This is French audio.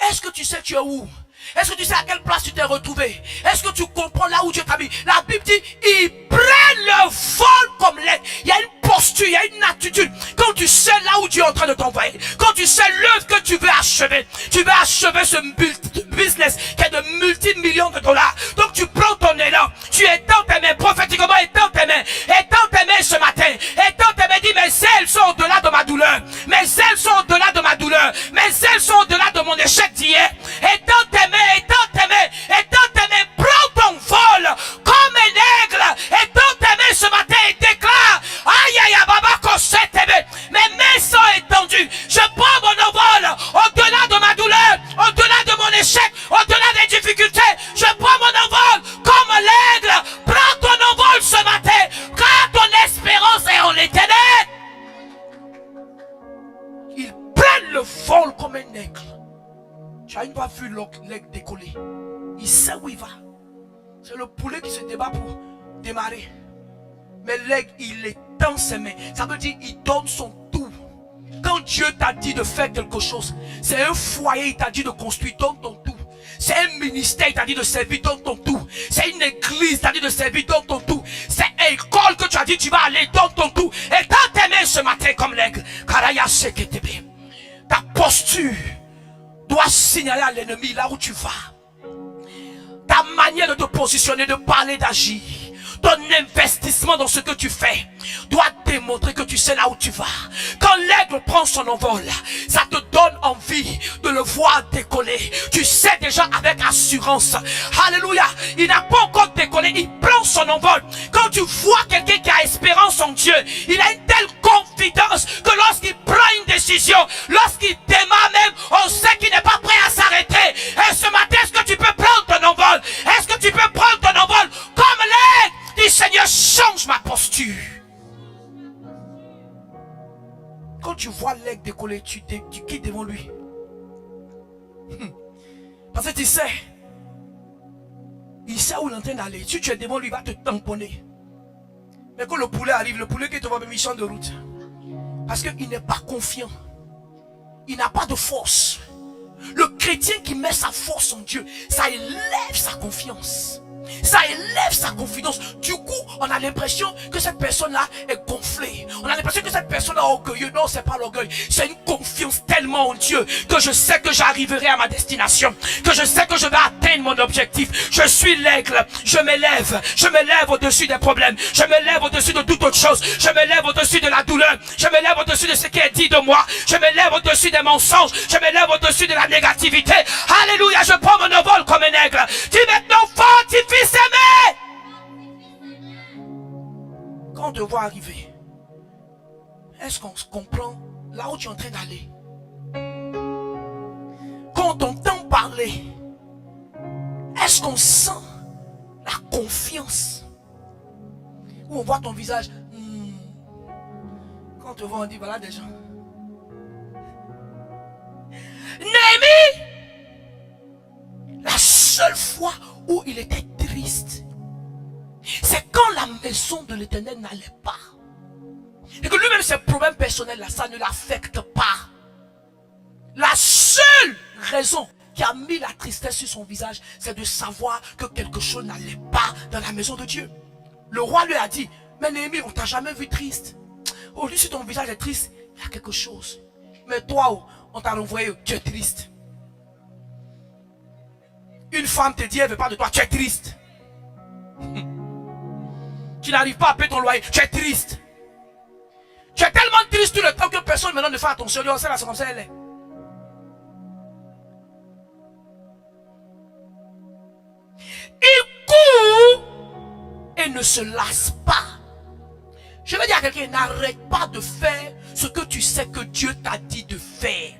Est-ce que tu sais tu es où? Est-ce que tu sais à quelle place tu t'es retrouvé? Est-ce que tu comprends là où Dieu t'a mis? La Bible dit, ils prennent le vol comme l'aigle. Il y a une posture, il y a une attitude. Quand tu sais là où Dieu est en train de t'envoyer, quand tu sais l'œuvre que tu veux achever ce business qui est de multi-millions de dollars. Donc tu prends ton élan, tu étends tes mains, prophétiquement étends tes mains ce matin. Étends tes mains, dis mes ailes sont au-delà de ma douleur. Mes ailes sont au-delà de ma douleur. Mes ailes sont au-delà de mon échec d'hier. Étends tes mains. Prends ton vol comme un aigle. Étends tes mains ce matin et déclare, aïe aïe aïe, baba, mes mains sont étendues. Je prends mon envol au-delà de ma douleur, au-delà de mon échec, au-delà des difficultés. Je prends mon envol comme l'aigle. Prends ton envol ce matin, car ton espérance est en l'éternel. Ils prennent le vol comme un aigle. Tu as une fois vu l'aigle décoller. Il sait où il va. C'est le poulet qui se débat pour démarrer. Mais l'aigle, il étend ses mains. Ça veut dire il donne son tout. Quand Dieu t'a dit de faire quelque chose, c'est un foyer, il t'a dit de construire, donne ton tout. C'est un ministère, il t'a dit de servir, donne ton tout. C'est une église, il t'a dit de servir, donne ton tout. C'est une école que tu as dit tu vas aller, donne ton tout. Et dans tes mains ce matin comme l'aigle. Ta posture doit signaler à l'ennemi là où tu vas. Ta manière de te positionner, de parler, d'agir, ton investissement dans ce que tu fais doit démontrer que tu sais là où tu vas. Quand l'aigle prend son envol, ça te donne envie de le voir décoller. Tu sais déjà avec assurance. Alléluia. Il n'a pas encore décollé, il prend son envol. Quand tu vois quelqu'un qui a espérance en Dieu, il a une telle confidence que lorsqu'il prend une décision, lorsqu'il démarre même, on sait qu'il n'est pas prêt à s'arrêter. Et ce matin, est-ce que tu peux prendre ton envol? Est-ce que tu peux prendre ton envol comme l'aigle? Dis Seigneur, change ma posture. Quand tu vois l'aigle décoller, tu quittes devant lui. Parce que tu sais, il sait où il est en train d'aller. Si tu es devant lui, il va te tamponner. Mais quand le poulet arrive, le poulet qui te voit, il change de route. Parce qu'il n'est pas confiant. Il n'a pas de force. Le chrétien qui met sa force en Dieu, ça élève sa confiance. Ça élève sa confidence. Du coup, on a l'impression que cette personne-là est gonflée. On a l'impression que cette personne-là est orgueilleuse. Non, c'est pas l'orgueil. C'est une confiance tellement en Dieu que je sais que j'arriverai à ma destination. Que je sais que je vais atteindre mon objectif. Je suis l'aigle. Je m'élève au-dessus des problèmes. Je m'élève au-dessus de toute autre chose. Je m'élève au-dessus de la douleur. Je m'élève au-dessus de ce qui est dit de moi. Je m'élève au-dessus des mensonges. Je m'élève au-dessus de la négativité. Alléluia, je prends mon envol comme un aigle. Dis maintenant, fortifie ses mains. Quand on te voit arriver, est-ce qu'on se comprend là où tu es en train d'aller? Quand on t'entend parler, est-ce qu'on sent la confiance? Ou on voit ton visage? Quand on te voit, on dit voilà des gens. Néhémie, la seule fois où il était triste, c'est quand la maison de l'Éternel n'allait pas. Et que lui-même, ses problèmes personnels, là, ça ne l'affecte pas. La seule raison qui a mis la tristesse sur son visage, c'est de savoir que quelque chose n'allait pas dans la maison de Dieu. Le roi lui a dit, mais Néhémie, on t'a jamais vu triste. Oh, lui, si ton visage est triste, il y a quelque chose. Mais toi, on t'a renvoyé, tu es triste. Une femme te dit, elle ne veut pas de toi, tu es triste. Tu n'arrives pas à payer ton loyer, tu es triste. Tu es tellement triste tout le temps que personne maintenant ne fait attention. C'est là, c'est comme ça, elle est. Il court et ne se lasse pas. Je veux dire à quelqu'un, n'arrête pas de faire ce que tu sais que Dieu t'a dit de faire.